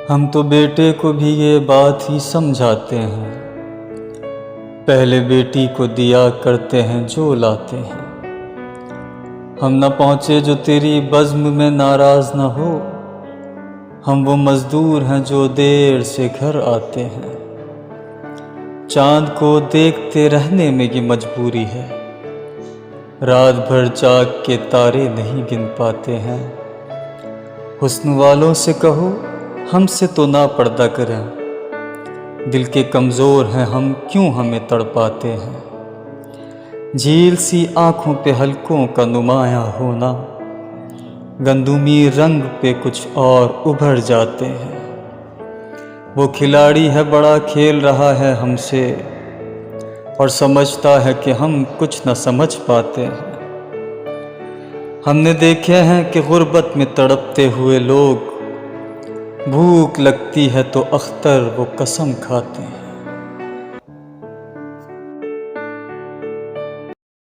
ہم تو بیٹے کو بھی یہ بات ہی سمجھاتے ہیں، پہلے بیٹی کو دیا کرتے ہیں جو لاتے ہیں۔ ہم نہ پہنچے جو تیری بزم میں ناراض نہ ہو، ہم وہ مزدور ہیں جو دیر سے گھر آتے ہیں۔ چاند کو دیکھتے رہنے میں یہ مجبوری ہے، رات بھر جاگ کے تارے نہیں گن پاتے ہیں۔ حسن والوں سے کہو ہم سے تو نہ پردہ کریں، دل کے کمزور ہیں ہم کیوں ہمیں تڑپاتے ہیں۔ جھیل سی آنکھوں پہ حلقوں کا نمایاں ہونا، گندمی رنگ پہ کچھ اور ابھر جاتے ہیں۔ وہ کھلاڑی ہے بڑا کھیل رہا ہے ہم سے، اور سمجھتا ہے کہ ہم کچھ نہ سمجھ پاتے ہیں۔ ہم نے دیکھے ہیں کہ غربت میں تڑپتے ہوئے لوگ، بھوک لگتی ہے تو اختر وہ قسم کھاتے ہیں۔